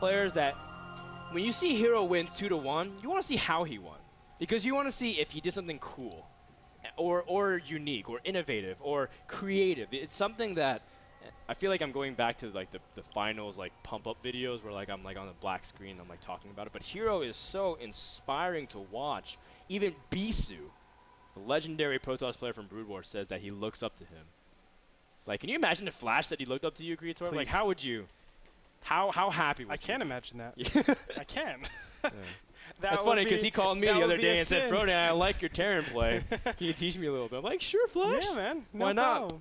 players that when you see HerO wins 2-1, you want to see how he won. Because you want to see if he did something cool or unique or innovative or creative. It's something that I feel like I'm going back to like the finals like pump-up videos where like I'm like on the black screen, I'm like talking about it. But HerO is so inspiring to watch. Even Bisu, the legendary Protoss player from Brood War, says that he looks up to him. Like, can you imagine if Flash said he looked up to you, Creator? Like, how would you? How happy would you? I can't imagine that. I can. Yeah. That's funny because he called me the other day and said, Frodan, I like your Terran play. Can you teach me a little bit? I'm like, sure, Flash. Yeah, man. No Why problem. not?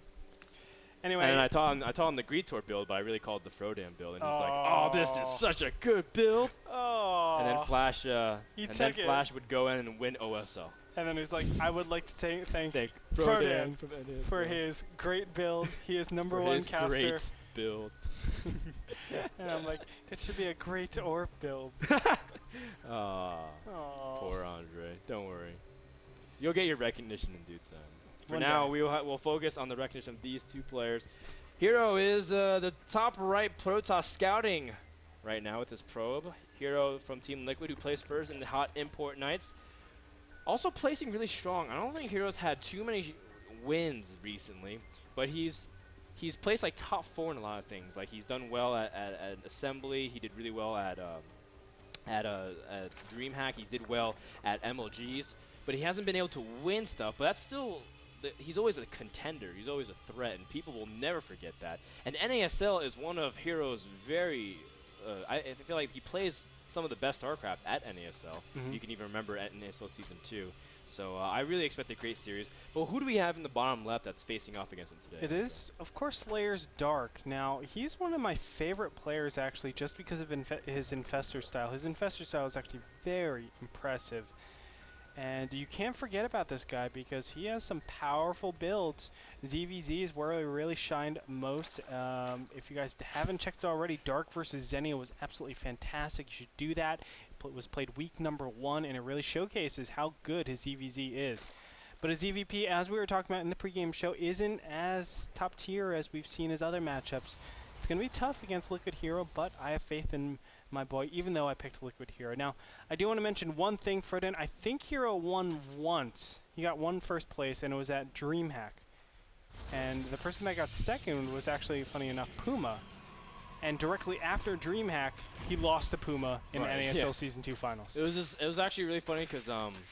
Anyway. And I taught him the Greetor build, but I really called it the Frodan build. And he's like, oh, this is such a good build. Oh. And then Flash would go in and win OSL. And then he's like, I would like to thank Frodan for his great build. He is #1 caster. Great build. And I'm like, it should be a great orb build. Poor Andre. Don't worry. You'll get your recognition in due time. For One now, day. we'll focus on the recognition of these two players. HerO is the top right Protoss scouting right now with his probe. HerO from Team Liquid, who placed first in the Hot Import Nights. Also placing really strong. I don't think HerO's had too many wins recently, but he's placed like top 4 in a lot of things. Like he's done well at Assembly. He did really well at DreamHack. He did well at MLGs, but he hasn't been able to win stuff. But that's still, he's always a contender. He's always a threat, and people will never forget that. And NASL is one of HerO's very, I feel like he plays some of the best StarCraft at NASL. You can even remember at NASL Season 2. So I really expect a great series. But who do we have in the bottom left that's facing off against him today? It is, of course, Slayer's Dark. Now, he's one of my favorite players, actually, just because of his Infestor style. His Infestor style is actually very impressive. And you can't forget about this guy because he has some powerful builds. ZVZ is where he really shined most. If you guys haven't checked it already, Dark versus Xenia was absolutely fantastic. You should do that. It was played week #1, and it really showcases how good his ZVZ is. But his EVP, as we were talking about in the pregame show, isn't as top tier as we've seen his other matchups. It's going to be tough against Liquid HerO, but I have faith in my boy, even though I picked Liquid HerO. Now, I do want to mention one thing, Frodan. I think HerO won once. He got one first place, and it was at DreamHack. And the person that got second was actually, funny enough, Puma. And directly after DreamHack, he lost to Puma in the NASL Season 2 finals. It was actually really funny because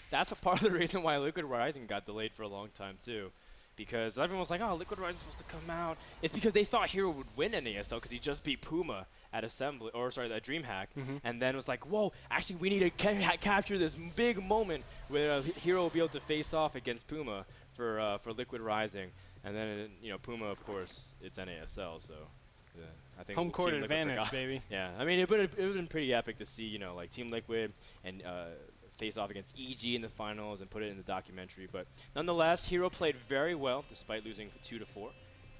that's a part of the reason why Liquid Rising got delayed for a long time too. Because everyone was like, oh, Liquid Rising is supposed to come out. It's because they thought HerO would win NASL because he just beat Puma at Assembly, or sorry, at DreamHack. And then it was like, whoa, actually we need to capture this big moment where HerO will be able to face off against Puma for Liquid Rising. And then, you know, Puma, of course, it's NASL, so yeah, I think home court advantage, baby. Yeah, I mean, it would have been pretty epic to see, you know, like Team Liquid and face off against EG in the finals and put it in the documentary. But nonetheless, HerO played very well despite losing 2-4,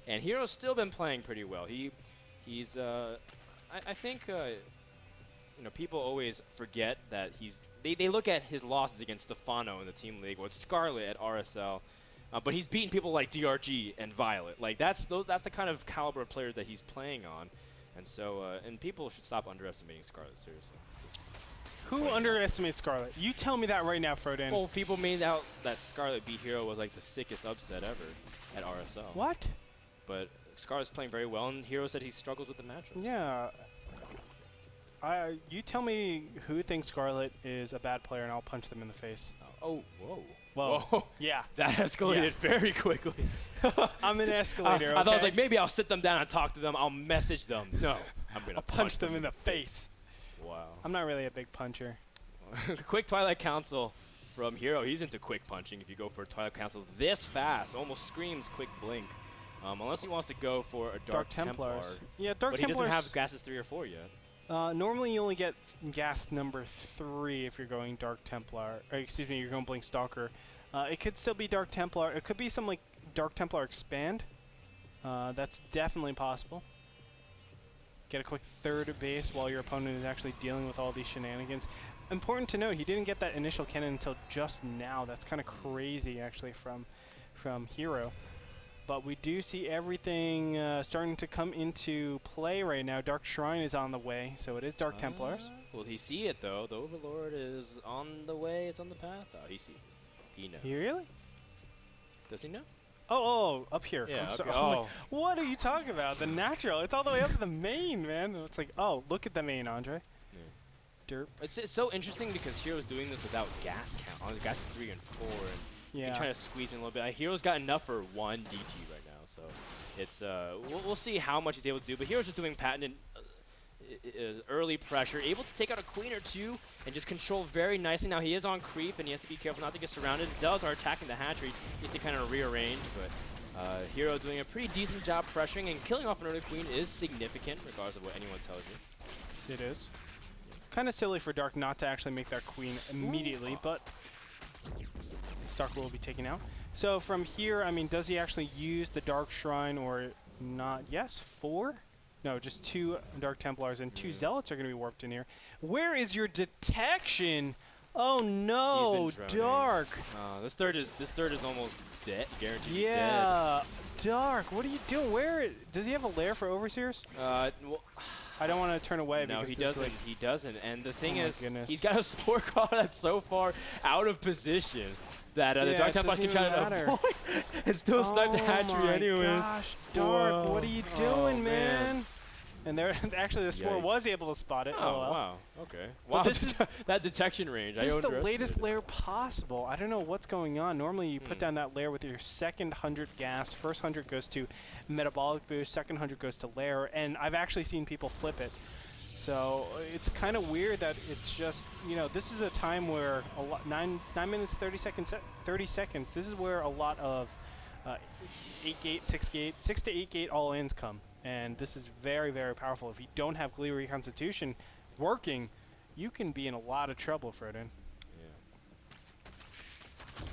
and HerO's still been playing pretty well. He's I think you know, people always forget that they look at his losses against Stefano in the Team League or Scarlet at RSL. But he's beaten people like DRG and Violet. Like that's the kind of caliber of players that he's playing on, and so and people should stop underestimating Scarlet, seriously. Who underestimates Scarlet? You tell me that right now, Frodan. Well, people made out that Scarlet beat HerO was like the sickest upset ever at RSL. What? But Scarlet's playing very well, and HerO said he struggles with the matchups. Yeah. You tell me who thinks Scarlet is a bad player, and I'll punch them in the face. Oh, whoa. Whoa. Yeah. That escalated very quickly. I'm an escalator, I thought I was like, maybe I'll sit them down and talk to them. I'll message them. No. I'm going to punch them in the face. Wow. I'm not really a big puncher. Quick Twilight Council from HerO. He's into quick punching if you go for a Twilight Council this fast. Almost screams quick blink. Unless he wants to go for a Dark Templar. Yeah, Dark Templars. But he doesn't have gases 3 or 4 yet. Normally you only get gas #3 if you're going Dark Templar. Or excuse me, you're going Blink Stalker. It could still be Dark Templar. It could be some like Dark Templar Expand. That's definitely possible. Get a quick third base while your opponent is actually dealing with all these shenanigans. Important to note, he didn't get that initial cannon until just now. That's kind of crazy, actually, from HerO. But we do see everything starting to come into play right now. Dark Shrine is on the way, so it is Dark Templars. Will he see it, though? The Overlord is on the way. It's on the path. Oh, he sees it. He knows. He really? Does he know? Oh, up here. Yeah, I'm okay. oh. What are you talking about? The natural. It's all the way up to the main, man. It's like, oh, look at the main, Andre. Yeah. Derp. It's so interesting because HerO's doing this without gas count. The gas is 3 and 4, and Yeah. trying to squeeze in a little bit. HerO's got enough for 1 DT right now, so it's we'll see how much he's able to do. But HerO's just doing patented early pressure, able to take out a queen or two and just control very nicely. Now he is on creep, and he has to be careful not to get surrounded. Zealots are attacking the hatchery. He has to kind of rearrange, but HerO doing a pretty decent job pressuring, and killing off an early queen is significant, regardless of what anyone tells you. It is. Kind of silly for Dark not to actually make that queen immediately, but Dark will be taken out. So from here, I mean, does he actually use the Dark Shrine or not? Yes, 4? No, just 2 Dark Templars and 2 Zealots are going to be warped in here. Where is your detection? Oh no, Dark. This third is almost dead, guaranteed dead. Yeah, Dark. What are you doing? Where does he have a lair for Overseers? Well, I don't want to turn away. No, because he doesn't. Like he doesn't. And the thing is, goodness. he's got a sport card that's so far out of position that the Dark Templars can try to avoid and still snipe the hatchery anyway. Oh my gosh, Dark, Whoa. what are you doing, man? And there, actually, the sport was able to spot it. Oh, well. wow. Okay. But Wow, this is that detection range. This is the latest layer possible. I don't know what's going on. Normally, you put down that layer with your second 100 gas. First 100 goes to metabolic boost. Second 100 goes to layer. And I've actually seen people flip it. So it's kind of weird that it's just, you know, this is a time where a lot 9 minutes 30 seconds. This is where a lot of 8 gate, 6 gate, 6 to 8 gate all ins come. And this is very, very powerful. If you don't have Glee Reconstitution working, you can be in a lot of trouble, Froden.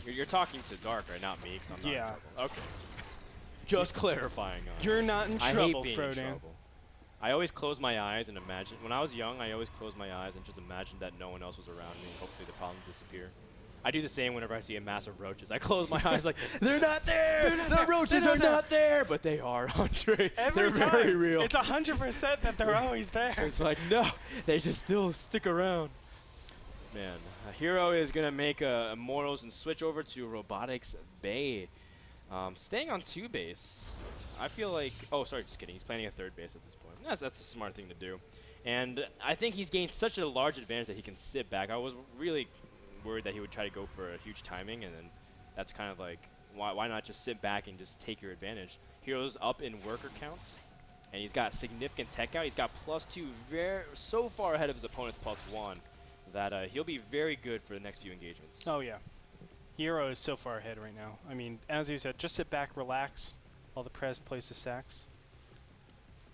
Yeah. You're talking to Dark, right? Not me, because I'm not in trouble. Okay. Just clarifying. You're not in trouble, I hate being Froden. in trouble. I always close my eyes and imagine. When I was young, I always closed my eyes and just imagined that no one else was around me. Hopefully the problem disappear. I do the same whenever I see a mass of roaches. I close my eyes like, they're not there! The roaches are not there! But they are, Andre. They're very real. It's 100% that they're always there. It's like, no, they just still stick around. Man, HerO is going to make Immortals and switch over to Robotics Bay. Staying on 2 base, I feel like, oh, sorry, just kidding. He's planning a 3rd base at this point. That's a smart thing to do. And I think he's gained such a large advantage that he can sit back. I was really worried that he would try to go for a huge timing, and then that's kind of like, why not just sit back and just take your advantage? HerO's up in worker counts, and he's got significant tech out. He's got +2, so far ahead of his opponent's +1 that he'll be very good for the next few engagements. Oh yeah, HerO is so far ahead right now. I mean, as you said, just sit back, relax, while the Prez plays the sax.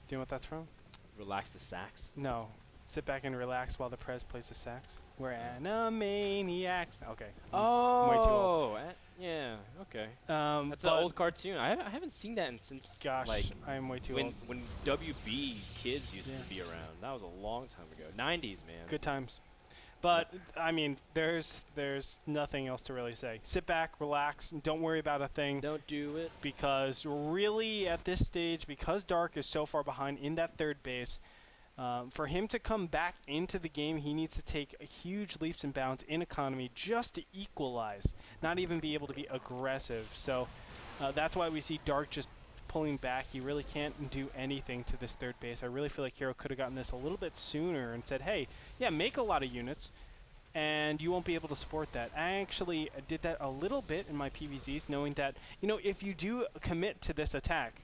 Do you know what that's from? Relax the sax? No. Sit back and relax while the Prez plays the sax. We're Animaniacs. Okay. Oh, way too old. Yeah, okay. That's an old cartoon. I haven't seen that since, gosh, like, I'm way too old. When WB kids used to be around. That was a long time ago. 90s, man. Good times. But, I mean, there's nothing else to really say. Sit back, relax, and don't worry about a thing. Don't do it. Because really, at this stage, because Dark is so far behind in that 3rd base, for him to come back into the game, he needs to take huge leaps and bounds in economy just to equalize, not even be able to be aggressive. So that's why we see Dark just pulling back. He really can't do anything to this 3rd base. I really feel like HerO could have gotten this a little bit sooner and said, hey, yeah, make a lot of units, and you won't be able to support that. I actually did that a little bit in my PVZs, knowing that, you know, if you do commit to this attack,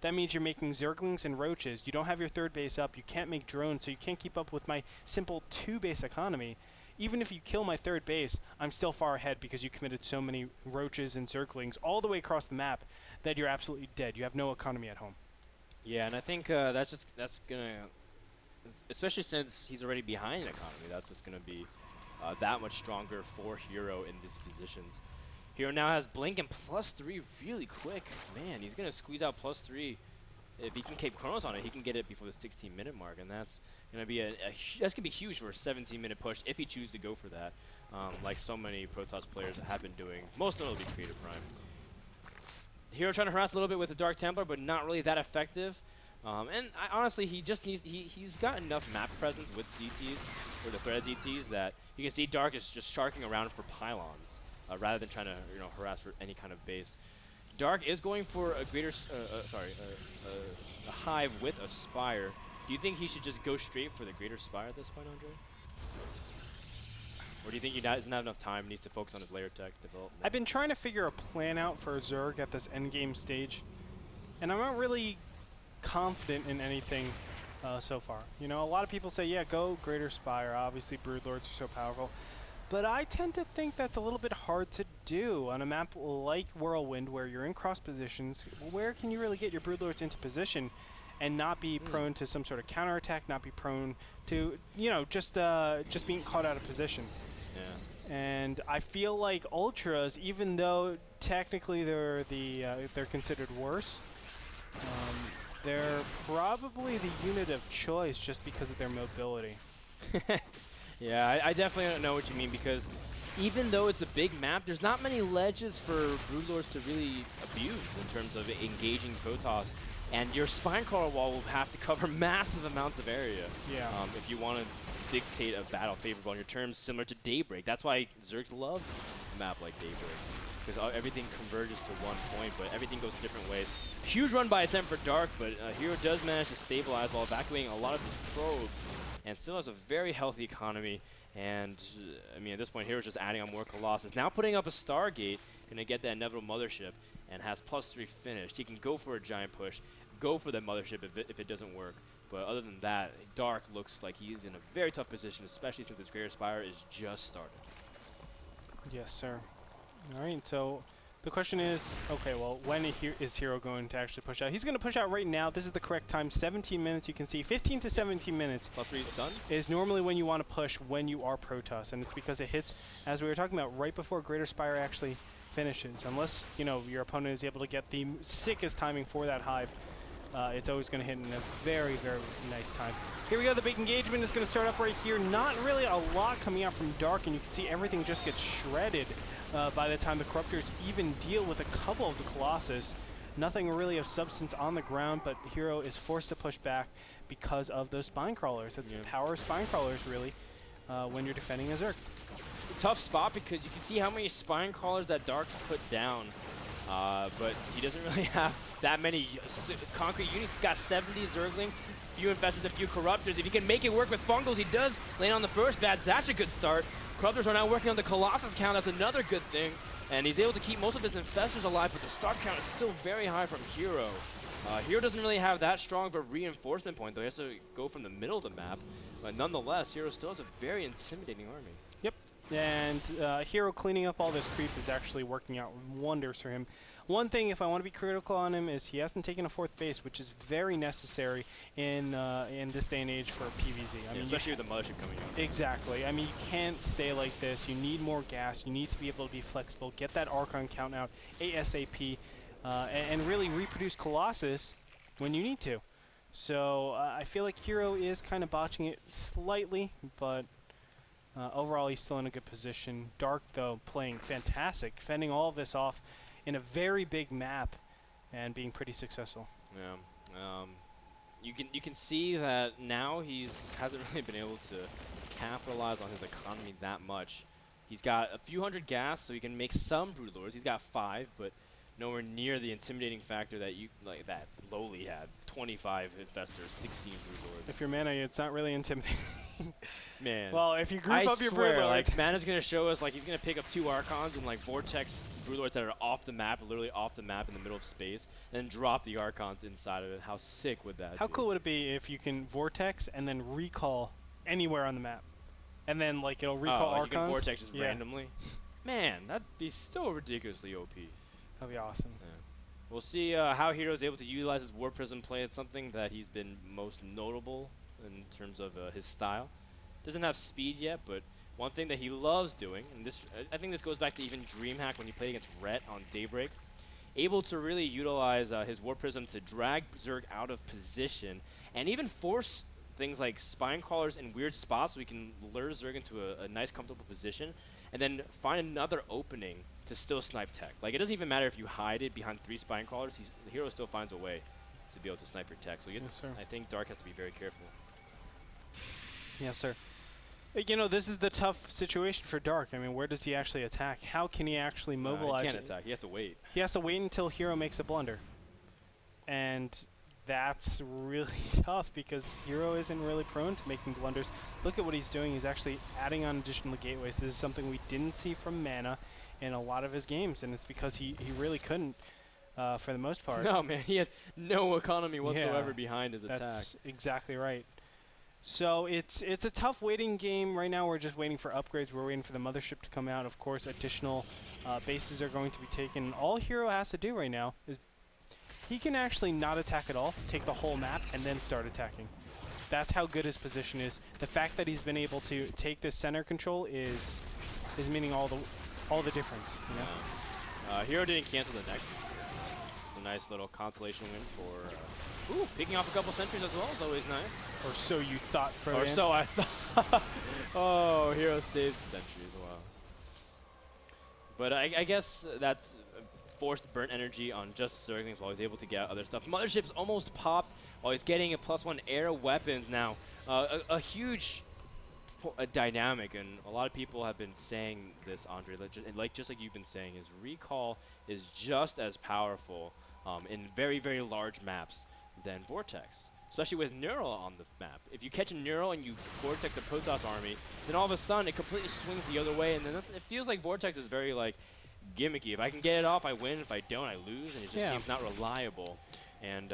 that means you're making Zerglings and Roaches. You don't have your 3rd base up. You can't make drones, so you can't keep up with my simple 2-base economy. Even if you kill my 3rd base, I'm still far ahead because you committed so many Roaches and Zerglings all the way across the map that you're absolutely dead. You have no economy at home. Yeah, and I think that's gonna, especially since he's already behind in economy, that's just gonna be that much stronger for HerO in these positions. HerO now has Blink and +3 really quick. Man, he's going to squeeze out +3. If he can keep Chronos on it, he can get it before the 16-minute mark, and that's going to be that's going to be huge for a 17-minute push if he chooses to go for that, like so many Protoss players have been doing, most notably Creative Prime. HerO trying to harass a little bit with the Dark Templar, but not really that effective. And honestly, he just needs he's got enough map presence with DTs or the threaded DTs that you can see Dark is just sharking around for pylons rather than trying to harass for any kind of base. Dark is going for a greater a hive with a spire. Do you think he should just go straight for the greater spire at this point, Andre? Or do you think he doesn't have enough time, needs to focus on his layer tech development? I've been trying to figure a plan out for Zerg at this endgame stage, and I'm not really confident in anything so far. You know, a lot of people say, yeah, go Greater Spire. Obviously, Broodlords are so powerful. But I tend to think that's a little bit hard to do on a map like Whirlwind, where you're in cross positions. Where can you really get your Broodlords into position and not be prone to some sort of counterattack, not be prone to, just being caught out of position? Yeah. And I feel like Ultras, even though technically they're considered worse, they're probably the unit of choice just because of their mobility. Yeah, I definitely don't know what you mean, because even though it's a big map, there's not many ledges for Broodlords to really abuse in terms of engaging Protoss. And your Spinecrawler wall will have to cover massive amounts of area if you want to dictate a battle favorable on your terms, similar to Daybreak. That's why Zergs love a map like Daybreak, because everything converges to one point, but everything goes different ways. Huge run by attempt for Dark, but HerO does manage to stabilize while evacuating a lot of his probes, and still has a very healthy economy. And I mean, at this point, HerO's just adding on more Colossus. Now putting up a Stargate, gonna get that inevitable Mothership, and has +3 finished. He can go for a giant push, go for the Mothership if it doesn't work. But other than that, Dark looks like he's in a very tough position, especially since his Greater Spire is just started. Yes, sir. All right, so the question is, okay, well, when is HerO going to actually push out? He's going to push out right now. This is the correct time, 17 minutes. You can see 15 to 17 minutes. +3 is done? Is normally when you want to push when you are Protoss, and it's because it hits, as we were talking about, right before Greater Spire actually finishes. Unless, your opponent is able to get the sickest timing for that hive. It's always going to hit in a very, very nice time. Here we go. The big engagement is going to start up right here. Not really a lot coming out from Dark, and you can see everything just gets shredded by the time the Corruptors even deal with a couple of the Colossus. Nothing really of substance on the ground, but HerO is forced to push back because of those spine crawlers. That's the power of spine crawlers, really, when you're defending a Zerg. Tough spot, because you can see how many spine crawlers that Dark's put down. But he doesn't really have that many concrete units. He's got 70 Zerglings, few Infestors, a few Corruptors. If he can make it work with Fungals, he does. Laying on the first bad, that's a good start. Corruptors are now working on the Colossus count. That's another good thing. And he's able to keep most of his Infestors alive, but the start count is still very high from HerO. HerO doesn't really have that strong of a reinforcement point, though. He has to go from the middle of the map. But nonetheless, HerO still has a very intimidating army. Yep. And HerO cleaning up all this creep is actually working out wonders for him. One thing, if I want to be critical on him, is he hasn't taken a 4th base, which is very necessary in this day and age for PvZ. I mean, especially with the Mothership coming out. Exactly. I mean, you can't stay like this. You need more gas. You need to be able to be flexible, get that Archon count out ASAP, and really reproduce Colossus when you need to. So I feel like HerO is kind of botching it slightly, but overall he's still in a good position. Dark, though, playing fantastic, fending all of this off in a very big map and being pretty successful. Yeah. You can see that now hasn't really been able to capitalize on his economy that much. He's got a few hundred gas, so he can make some Broodlords. He's got 5, but nowhere near the intimidating factor that that Lowly had. 25 Infestors, 16 Broodlords. If you're Mana, it's not really intimidating. Man. Well, if you group up your Broodlords. Like, Mana's going to show us, like, he's going to pick up 2 Archons and, like, Vortex Broodlords that are off the map, literally off the map in the middle of space, and then drop the Archons inside of it. How sick would that be? How cool would it be if you can Vortex and then recall anywhere on the map? And then, like, it'll recall Archons? You can Vortex just randomly? Man, that'd be so ridiculously OP. That'd be awesome. Yeah. We'll see how HerO is able to utilize his War Prism play. It's something that he's been most notable in terms of his style. Doesn't have speed yet, but one thing that he loves doing, and this I think this goes back to even DreamHack when he played against Rhett on Daybreak, able to really utilize his War Prism to drag Zerg out of position and even force things like Spine Crawlers in weird spots so we can lure Zerg into a nice, comfortable position. and then find another opening to still snipe tech. Like, it doesn't even matter if you hide it behind 3 spine crawlers. The HerO still finds a way to be able to snipe your tech. So I think Dark has to be very careful. Yes, sir. You know, this is the tough situation for Dark. I mean, where does he actually attack? How can he actually mobilize he can't attack. He has to wait. He has to wait until HerO makes a blunder. And that's really tough because HerO isn't really prone to making blunders. Look at what he's doing. He's actually adding on additional gateways. This is something we didn't see from Mana in a lot of his games, and it's because he really couldn't for the most part. No, man. He had no economy whatsoever behind his attack. That's exactly right. So it's a tough waiting game. Right now we're just waiting for upgrades. We're waiting for the mothership to come out. Of course, additional bases are going to be taken. All HerO has to do right now is he can actually not attack at all, take the whole map, and then start attacking. That's how good his position is. The fact that he's been able to take this center control is meaning all the difference. You know? HerO didn't cancel the Nexus here. It's a nice little consolation win for... ooh, picking off a couple sentries as well is always nice. Or so you thought, Frodan. Or so I thought. Oh, HerO saves sentry as well. But I guess that's forced burnt energy on just Zerglings while he's able to get other stuff. Mothership's almost popped while he's getting a +1 air weapons now. A huge dynamic, and a lot of people have been saying this, Andre, just like you've been saying, is recall is just as powerful in very, very large maps than Vortex, especially with Neural on the map. If you catch a Neural and you Vortex the Protoss army, then all of a sudden it completely swings the other way, and then it feels like Vortex is very like gimmicky. If I can get it off, I win. If I don't, I lose, and it just seems not reliable. And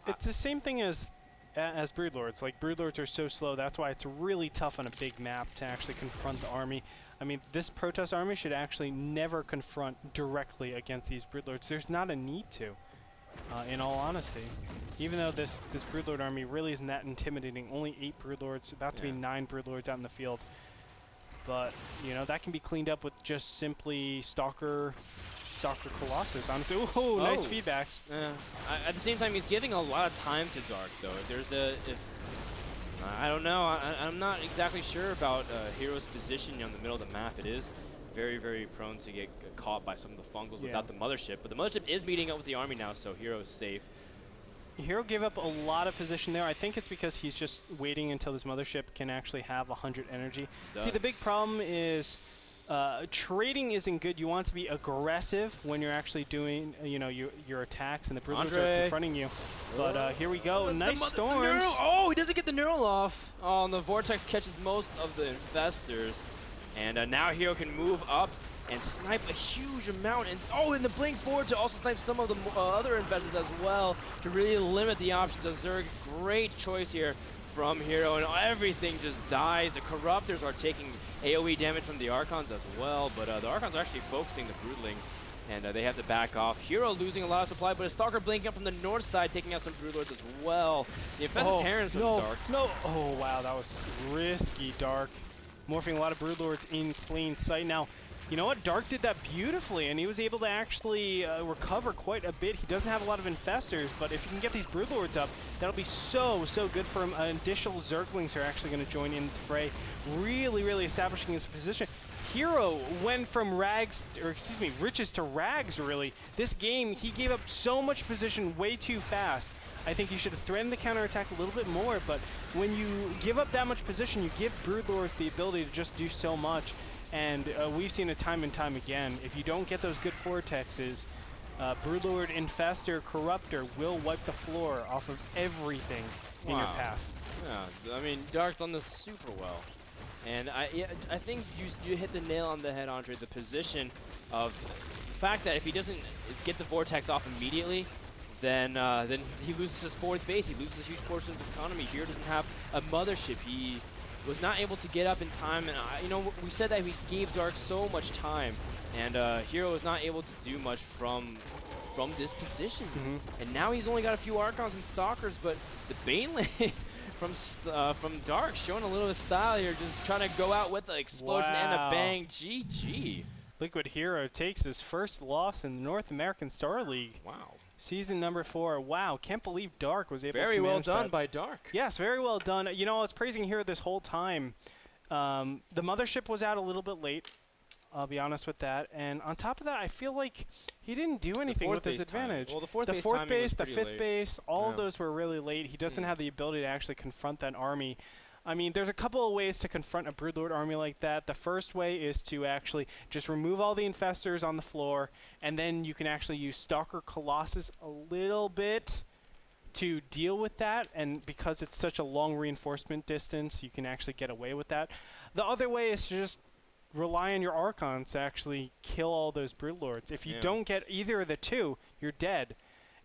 it's the same thing as Broodlords. Like, Broodlords are so slow. That's why it's really tough on a big map to actually confront the army. I mean, this Protoss army should actually never confront directly against these Broodlords. There's not a need to, in all honesty. Even though this Broodlord army really isn't that intimidating. Only 8 Broodlords, about to be 9 Broodlords out in the field. But, you know, that can be cleaned up with just simply Stalker Colossus, honestly. Ooh, nice feedbacks. At the same time, he's giving a lot of time to Dark, though. I don't know. I'm not exactly sure about HerO's position on the middle of the map. It is very, very prone to get caught by some of the fungals without the mothership. But the mothership is meeting up with the army now, so HerO is safe. HerO gave up a lot of position there. I think it's because he's just waiting until this mothership can actually have 100 energy. See, the big problem is trading isn't good. You want to be aggressive when you're actually doing, you know, your attacks, and the Broodlords are confronting you. But here we go. Nice storms. Oh, he doesn't get the neural off. Oh, and the Vortex catches most of the infestors. And now HerO can move up and snipe a huge amount. And the blink forward to also snipe some of the other infestors as well to really limit the options of Zerg. Great choice here from HerO, and everything just dies. The Corruptors are taking AoE damage from the Archons as well, but the Archons are actually focusing the Broodlings, and they have to back off. HerO losing a lot of supply, but a Stalker blinking up from the north side, taking out some Broodlords as well. The Infested Terrans from Dark. No, oh wow, that was risky, Dark. Morphing a lot of Broodlords in plain sight. Now, you know what? Dark did that beautifully, and he was able to actually recover quite a bit. He doesn't have a lot of infestors, but if he can get these Broodlords up, that'll be so good for him. Additional Zerglings are actually going to join in the fray, really establishing his position. HerO went from riches to rags, really. This game, he gave up so much position way too fast. I think you should have threatened the counterattack a little bit more, but when you give up that much position, you give Broodlords the ability to just do so much. And we've seen it time and time again. If you don't get those good vortexes, Broodlord, Infestor, Corruptor will wipe the floor off of everything in your path. Yeah, I mean, Dark's done this super well. And I think you hit the nail on the head, Andre, the position of the fact that if he doesn't get the Vortex off immediately, then he loses his 4th base. He loses a huge portion of his economy. Here doesn't have a mothership. He was not able to get up in time, and you know, we said that we gave Dark so much time, and HerO was not able to do much from this position. And now he's only got a few Archons and Stalkers, but the Baneling from Dark showing a little bit of style here, just trying to go out with an explosion and a bang. GG. Liquid HerO takes his first loss in the North American Star League. Wow. Season number 4. Wow, can't believe Dark was able to very well done that. by Dark. Yes, very well done. You know, I was praising HerO this whole time. The mothership was out a little bit late. I'll be honest with that. And on top of that, I feel like he didn't do anything with his advantage. Well, the fourth base, the fifth late. base, all of those were really late. He doesn't have the ability to actually confront that army. I mean, there's a couple of ways to confront a Broodlord army like that. The first way is to actually just remove all the infestors on the floor, and then you can actually use Stalker Colossus a little bit to deal with that, and because it's such a long reinforcement distance, you can actually get away with that. The other way is to just rely on your Archons to actually kill all those Broodlords. If you don't get either of the two, you're dead.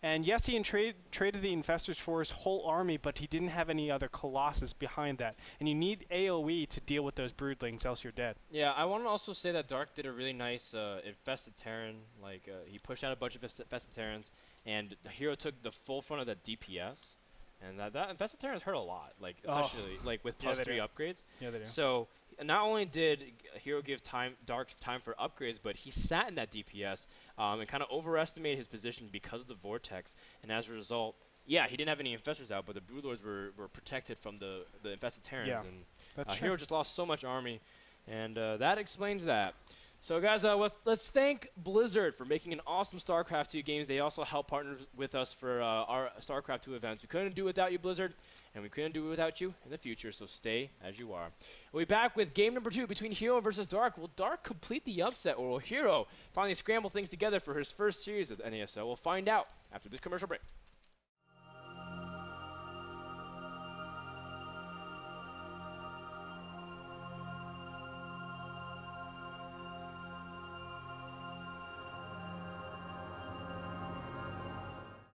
And yes, he traded the Infestors for his whole army, but he didn't have any other Colossus behind that. And you need AoE to deal with those Broodlings, else you're dead. Yeah, I want to also say that Dark did a really nice Infested Terran. Like, he pushed out a bunch of Infested Terrans, and HerO took the full front of that DPS. And that Infested Terrans hurt a lot, like, especially like with +3 upgrades. Yeah, they do. So not only did HerO give Dark time for upgrades, but he sat in that DPS and kind of overestimated his position because of the Vortex. And as a result, yeah, he didn't have any Infestors out, but the Broodlords were protected from the Infested Terrans. Yeah, and HerO just lost so much army, and that explains that. So guys, let's thank Blizzard for making an awesome StarCraft 2 games. They also help partner with us for our StarCraft 2 events. We couldn't do it without you, Blizzard, and we couldn't do it without you in the future, so stay as you are. We'll be back with game number 2 between HerO versus Dark. Will Dark complete the upset, or will HerO finally scramble things together for his first series of NASL? We'll find out after this commercial break.